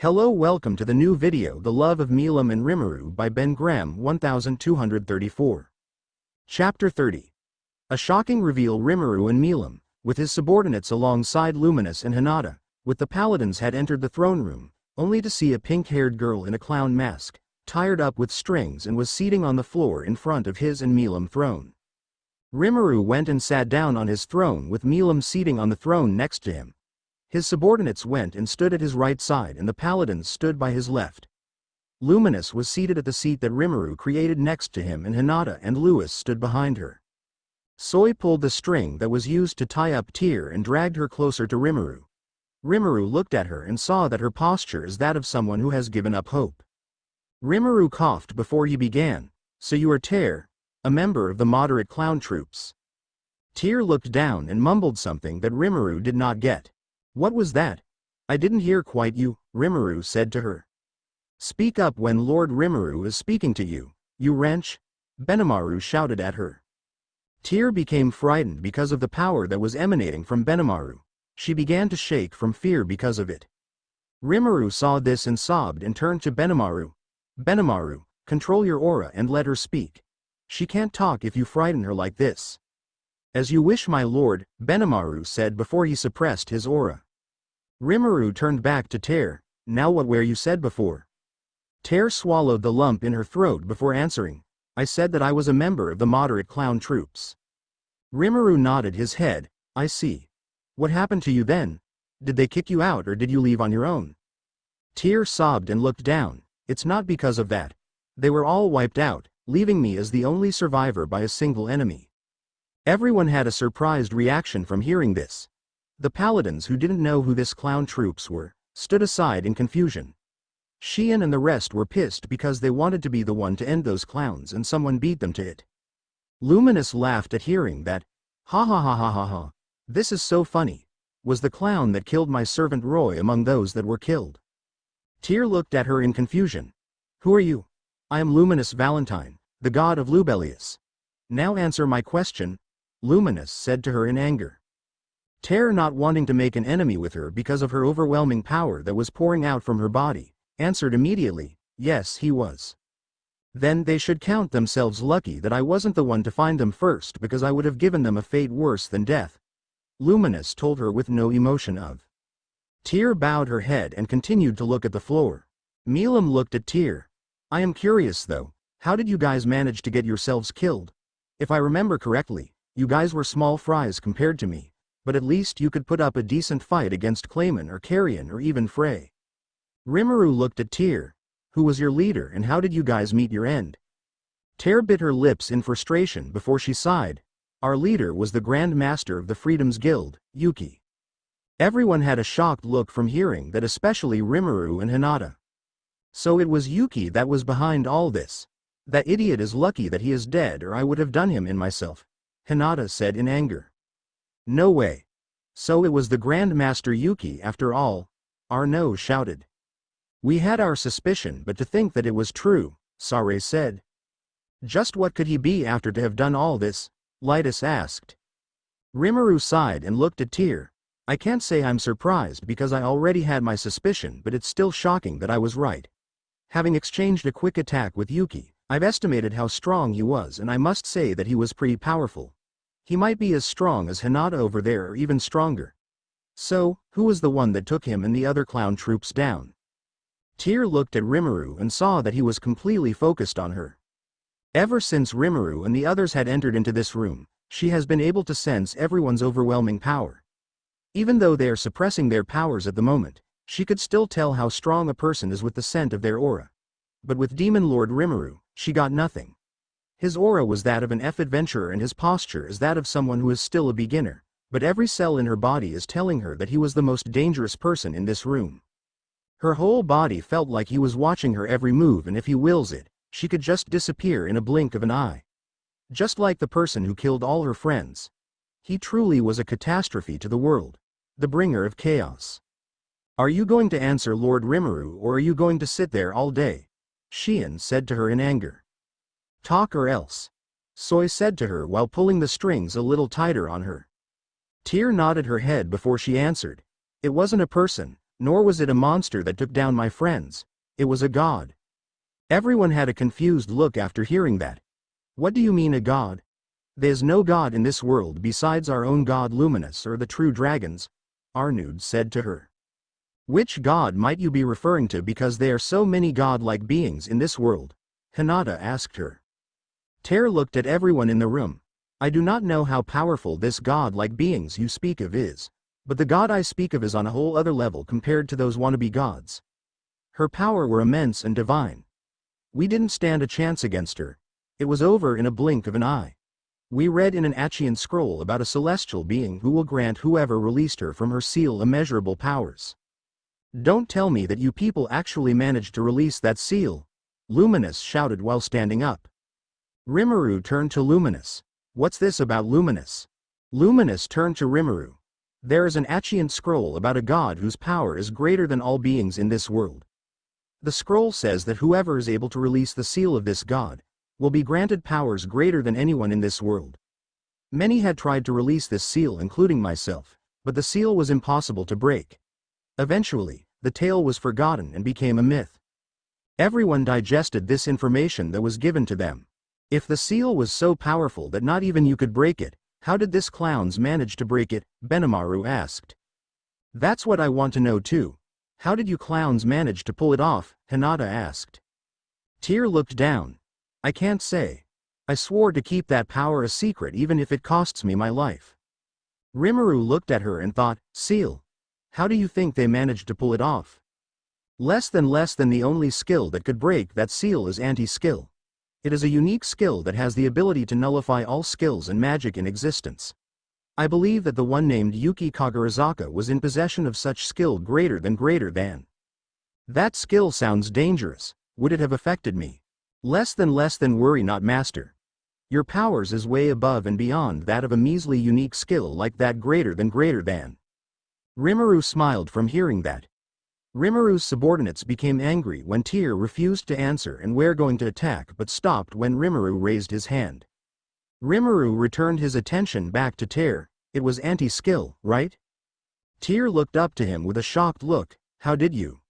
Hello, welcome to the new video The Love of Milim and Rimuru by BenGrem1234. Chapter 30. A shocking reveal. Rimuru and Milim, with his subordinates alongside Luminous and Hinata, with the paladins, had entered the throne room, only to see a pink-haired girl in a clown mask, tied up with strings, and was seating on the floor in front of his and Milim throne. Rimuru went and sat down on his throne with Milim seating on the throne next to him. His subordinates went and stood at his right side and the paladins stood by his left. Luminous was seated at the seat that Rimuru created next to him, and Hinata and Lewis stood behind her. Soy pulled the string that was used to tie up Tyr and dragged her closer to Rimuru. Rimuru looked at her and saw that her posture is that of someone who has given up hope. Rimuru coughed before he began. "So you are Tyr, a member of the moderate clown troops?" Tyr looked down and mumbled something that Rimuru did not get. "What was that? I didn't hear quite you," Rimuru said to her. "Speak up when Lord Rimuru is speaking to you, you wretch," Benimaru shouted at her. Tyr became frightened because of the power that was emanating from Benimaru. She began to shake from fear because of it. Rimuru saw this and sobbed and turned to Benimaru. "Benimaru, control your aura and let her speak. She can't talk if you frighten her like this." "As you wish, my lord," Benimaru said before he suppressed his aura. Rimuru turned back to Tyr. "Now what were you said before?" Tyr swallowed the lump in her throat before answering. "I said that I was a member of the moderate clown troops." Rimuru nodded his head. "I see. What happened to you then? Did they kick you out or did you leave on your own?" Tyr sobbed and looked down. "It's not because of that. They were all wiped out, leaving me as the only survivor by a single enemy." Everyone had a surprised reaction from hearing this. The paladins, who didn't know who this clown troops were, stood aside in confusion. Xian and the rest were pissed because they wanted to be the one to end those clowns and someone beat them to it. Luminous laughed at hearing that. "Ha ha ha ha ha ha. This is so funny. Was the clown that killed my servant Roy among those that were killed?" Tyr looked at her in confusion. "Who are you?" "I am Luminous Valentine, the god of Lubelius." "Now answer my question," Luminous said to her in anger. Tyr, not wanting to make an enemy with her because of her overwhelming power that was pouring out from her body, answered immediately, "Yes, he was." "Then they should count themselves lucky that I wasn't the one to find them first, because I would have given them a fate worse than death," Luminous told her with no emotion of. Tyr bowed her head and continued to look at the floor. Milim looked at Tyr. "I am curious though, how did you guys manage to get yourselves killed? If I remember correctly, you guys were small fries compared to me. But at least you could put up a decent fight against Clayman or Carrion or even Frey." Rimuru looked at Tyr. "Who was your leader and how did you guys meet your end?" Tyr bit her lips in frustration before she sighed. "Our leader was the Grand Master of the Freedom's Guild, Yuki." Everyone had a shocked look from hearing that, especially Rimuru and Hinata. "So it was Yuki that was behind all this. That idiot is lucky that he is dead, or I would have done him in myself," Hinata said in anger. "No way. So it was the Grand Master Yuki after all," Arnaud shouted. "We had our suspicion, but to think that it was true," Sare said. "Just what could he be after to have done all this?" Lytus asked. Rimuru sighed and looked at Tyr. "I can't say I'm surprised because I already had my suspicion, but it's still shocking that I was right. Having exchanged a quick attack with Yuki, I've estimated how strong he was, and I must say that he was pretty powerful. He might be as strong as Hinata over there or even stronger. So, who was the one that took him and the other clown troops down?" Tyr looked at Rimuru and saw that he was completely focused on her. Ever since Rimuru and the others had entered into this room, she has been able to sense everyone's overwhelming power. Even though they are suppressing their powers at the moment, she could still tell how strong a person is with the scent of their aura. But with Demon Lord Rimuru, she got nothing. His aura was that of an adventurer and his posture is that of someone who is still a beginner, but every cell in her body is telling her that he was the most dangerous person in this room. Her whole body felt like he was watching her every move, and if he wills it, she could just disappear in a blink of an eye. Just like the person who killed all her friends. He truly was a catastrophe to the world. The bringer of chaos. "Are you going to answer Lord Rimuru or are you going to sit there all day?" Xian said to her in anger. "Talk or else," Soy said to her while pulling the strings a little tighter on her. Tyr nodded her head before she answered. "It wasn't a person, Nor was it a monster that took down my friends. It was a god. Everyone had a confused look after hearing that. What do you mean a god? There's no god in this world besides our own god Luminous or the true dragons, Arnud said to her. Which god might you be referring to, because there are so many god-like beings in this world? Hinata asked her. Ter looked at everyone in the room. I do not know how powerful this god-like beings you speak of is, but the god I speak of is on a whole other level compared to those wannabe gods. Her power were immense and divine. We didn't stand a chance against her. It was over in a blink of an eye. We read in an Achaean scroll about a celestial being who will grant whoever released her from her seal immeasurable powers. Don't tell me that you people actually managed to release that seal, Luminous shouted while standing up. Rimuru turned to Luminous. What's this about Luminous? Luminous turned to Rimuru. There is an Achaean scroll about a god whose power is greater than all beings in this world. The scroll says that whoever is able to release the seal of this god will be granted powers greater than anyone in this world. Many had tried to release this seal, including myself, but the seal was impossible to break. Eventually, the tale was forgotten and became a myth. Everyone digested this information that was given to them. If the seal was so powerful that not even you could break it, how did this clowns manage to break it? Benimaru asked. That's what I want to know too. How did you clowns manage to pull it off? Hinata asked. Tyr looked down. I can't say. I swore to keep that power a secret even if it costs me my life. Rimuru looked at her and thought, seal. How do you think they managed to pull it off? Less than the only skill that could break that seal is anti-skill. It is a unique skill that has the ability to nullify all skills and magic in existence. I believe that the one named Yuki Kagarizaka was in possession of such skill greater than. That skill sounds dangerous. Would it have affected me? Less than worry not, master. Your powers is way above and beyond that of a measly unique skill like that greater than. Rimuru smiled from hearing that. Rimuru's subordinates became angry when Tyr refused to answer and were going to attack but stopped when Rimuru raised his hand. Rimuru returned his attention back to Tyr. It was anti-skill, right? Tyr looked up to him with a shocked look. How did you?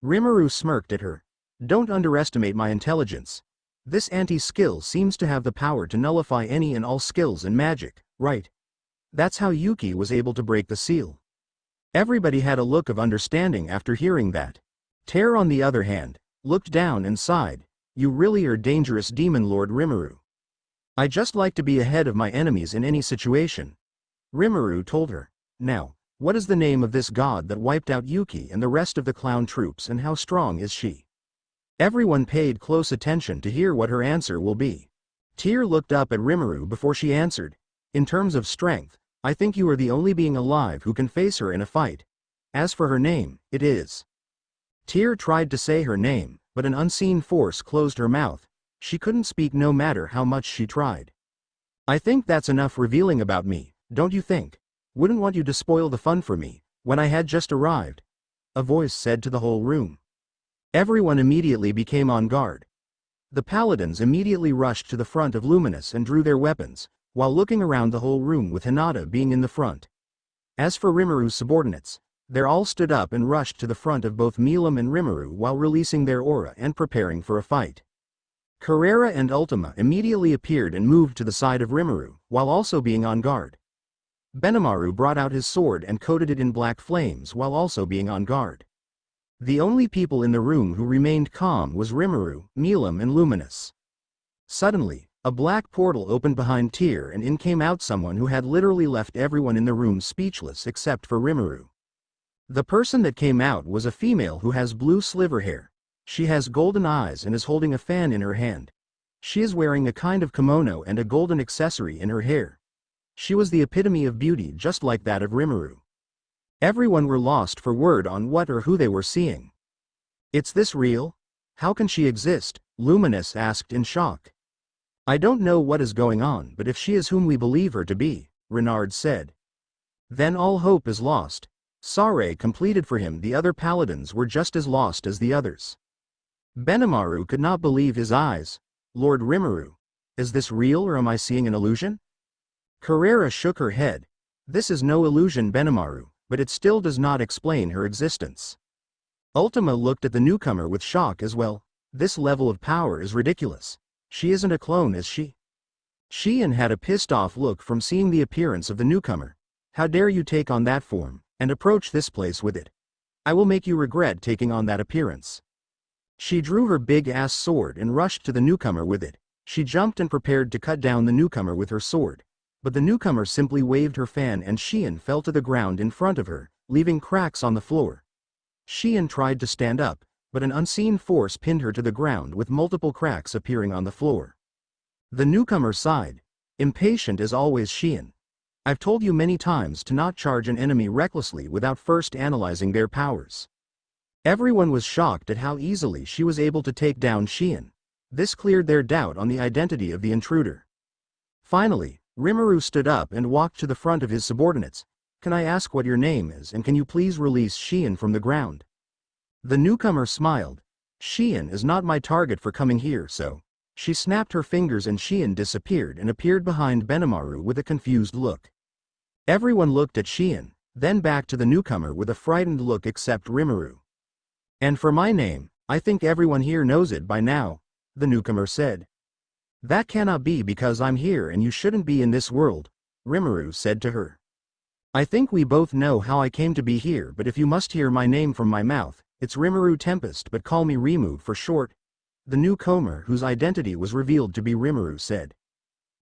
Rimuru smirked at her. Don't underestimate my intelligence. This anti-skill seems to have the power to nullify any and all skills and magic, right? That's how Yuki was able to break the seal. Everybody had a look of understanding after hearing that. Tyr, on the other hand, looked down and sighed. You really are dangerous, Demon Lord Rimuru. I just like to be ahead of my enemies in any situation. Rimuru told her. Now, what is the name of this god that wiped out Yuki and the rest of the clown troops, and how strong is she? Everyone paid close attention to hear what her answer will be. Tyr looked up at Rimuru before she answered. In terms of strength, I think you are the only being alive who can face her in a fight. As for her name, it is. Tyr tried to say her name, but an unseen force closed her mouth. She couldn't speak no matter how much she tried. I think that's enough revealing about me, don't you think? Wouldn't want you to spoil the fun for me, when I had just arrived. A voice said to the whole room. Everyone immediately became on guard. The paladins immediately rushed to the front of Luminous and drew their weapons, while looking around the whole room with Hinata being in the front. As for Rimuru's subordinates, they all stood up and rushed to the front of both Milim and Rimuru while releasing their aura and preparing for a fight. Carrera and Ultima immediately appeared and moved to the side of Rimuru, while also being on guard. Benimaru brought out his sword and coated it in black flames while also being on guard. The only people in the room who remained calm was Rimuru, Milim and Luminous. Suddenly, a black portal opened behind Tyr and in came out someone who had literally left everyone in the room speechless except for Rimuru. The person that came out was a female who has blue sliver hair. She has golden eyes and is holding a fan in her hand. She is wearing a kind of kimono and a golden accessory in her hair. She was the epitome of beauty, just like that of Rimuru. Everyone were lost for word on what or who they were seeing. It's this real? How can she exist? Luminous asked in shock. I don't know what is going on, but if she is whom we believe her to be, Renard said. Then all hope is lost. Sare completed for him. The other paladins were just as lost as the others. Benimaru could not believe his eyes. Lord Rimuru, is this real or am I seeing an illusion? Carrera shook her head. This is no illusion, Benimaru, but it still does not explain her existence. Ultima looked at the newcomer with shock as well. This level of power is ridiculous. She isn't a clone, is she? Xian had a pissed-off look from seeing the appearance of the newcomer. How dare you take on that form, and approach this place with it? I will make you regret taking on that appearance. She drew her big-ass sword and rushed to the newcomer with it. She jumped and prepared to cut down the newcomer with her sword. But the newcomer simply waved her fan and Xian fell to the ground in front of her, leaving cracks on the floor. Xian tried to stand up, but an unseen force pinned her to the ground with multiple cracks appearing on the floor. The newcomer sighed. Impatient as always, Xian. I've told you many times to not charge an enemy recklessly without first analyzing their powers. Everyone was shocked at how easily she was able to take down Xian. This cleared their doubt on the identity of the intruder. Finally, Rimuru stood up and walked to the front of his subordinates. Can I ask what your name is, and can you please release Xian from the ground? The newcomer smiled. Xian is not my target for coming here, so. She snapped her fingers and Xian disappeared and appeared behind Benimaru with a confused look. Everyone looked at Xian, then back to the newcomer with a frightened look except Rimuru. And for my name, I think everyone here knows it by now, the newcomer said. That cannot be because I'm here and you shouldn't be in this world, Rimuru said to her. I think we both know how I came to be here, but if you must hear my name from my mouth, it's Rimuru Tempest, but call me Rimu for short. The newcomer, whose identity was revealed to be Rimuru, said.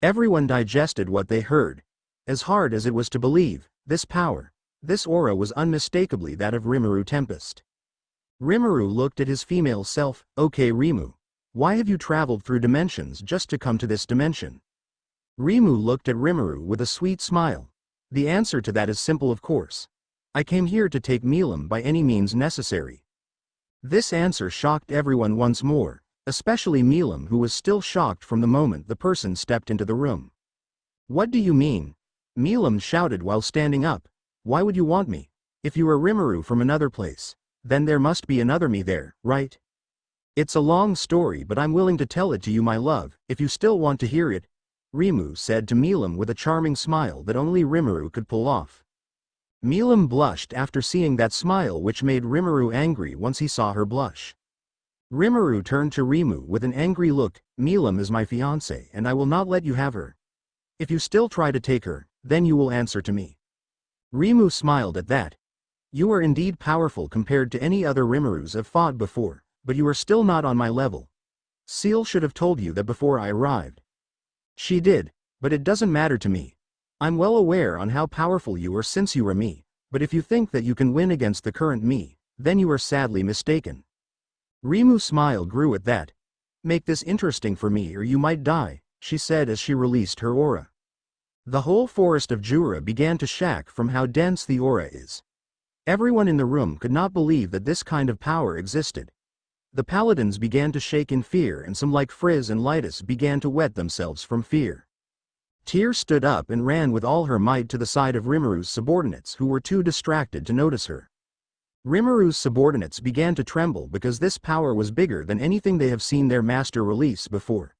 Everyone digested what they heard. As hard as it was to believe, this power, this aura was unmistakably that of Rimuru Tempest. Rimuru looked at his female self. Okay, Rimu. Why have you traveled through dimensions just to come to this dimension? Rimu looked at Rimuru with a sweet smile. The answer to that is simple, of course. I came here to take Milim by any means necessary. This answer shocked everyone once more, especially Milim, who was still shocked from the moment the person stepped into the room. What do you mean? Milim shouted while standing up. Why would you want me? If you are Rimuru from another place, then there must be another me there, right? It's a long story, but I'm willing to tell it to you, my love, if you still want to hear it, Rimu said to Milim with a charming smile that only Rimuru could pull off. Milim blushed after seeing that smile, which made Rimuru angry once he saw her blush. Rimuru turned to Rimu with an angry look. Milim is my fiancée and I will not let you have her. If you still try to take her, then you will answer to me. Rimu smiled at that. You are indeed powerful compared to any other Rimurus I've fought before, but you are still not on my level. Seal should have told you that before I arrived. She did, but it doesn't matter to me. I'm well aware on how powerful you are since you are me, but if you think that you can win against the current me, then you are sadly mistaken. Rimu's smile grew at that. Make this interesting for me or you might die, she said as she released her aura. The whole forest of Jura began to shake from how dense the aura is. Everyone in the room could not believe that this kind of power existed. The paladins began to shake in fear and some like Frizz and Lytus began to wet themselves from fear. Tyr stood up and ran with all her might to the side of Rimuru's subordinates who were too distracted to notice her. Rimuru's subordinates began to tremble because this power was bigger than anything they have seen their master release before.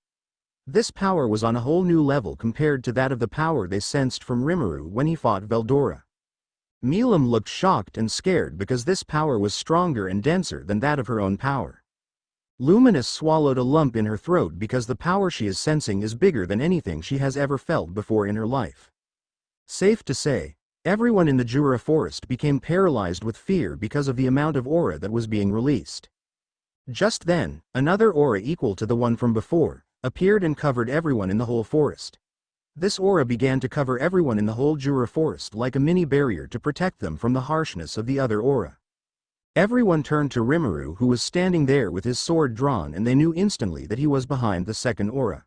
This power was on a whole new level compared to that of the power they sensed from Rimuru when he fought Veldora. Milim looked shocked and scared because this power was stronger and denser than that of her own power. Luminous swallowed a lump in her throat because the power she is sensing is bigger than anything she has ever felt before in her life. Safe to say, everyone in the Jura forest became paralyzed with fear because of the amount of aura that was being released. Just then, another aura equal to the one from before appeared and covered everyone in the whole forest. This aura began to cover everyone in the whole Jura forest like a mini barrier to protect them from the harshness of the other aura. Everyone turned to Rimuru, who was standing there with his sword drawn, and they knew instantly that he was behind the second aura.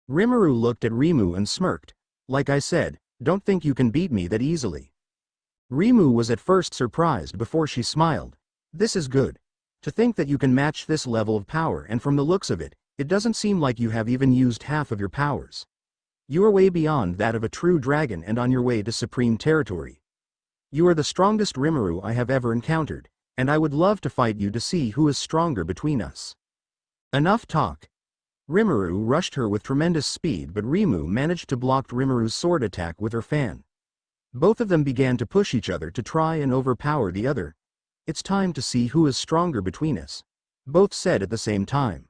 Rimuru looked at Rimu and smirked. Like I said, don't think you can beat me that easily. Rimu was at first surprised before she smiled. This is good. To think that you can match this level of power, and from the looks of it, it doesn't seem like you have even used half of your powers. You are way beyond that of a true dragon and on your way to supreme territory. You are the strongest Rimuru I have ever encountered, and I would love to fight you to see who is stronger between us. Enough talk. Rimuru rushed her with tremendous speed, but Rimu managed to block Rimuru's sword attack with her fan. Both of them began to push each other to try and overpower the other. It's time to see who is stronger between us. Both said at the same time.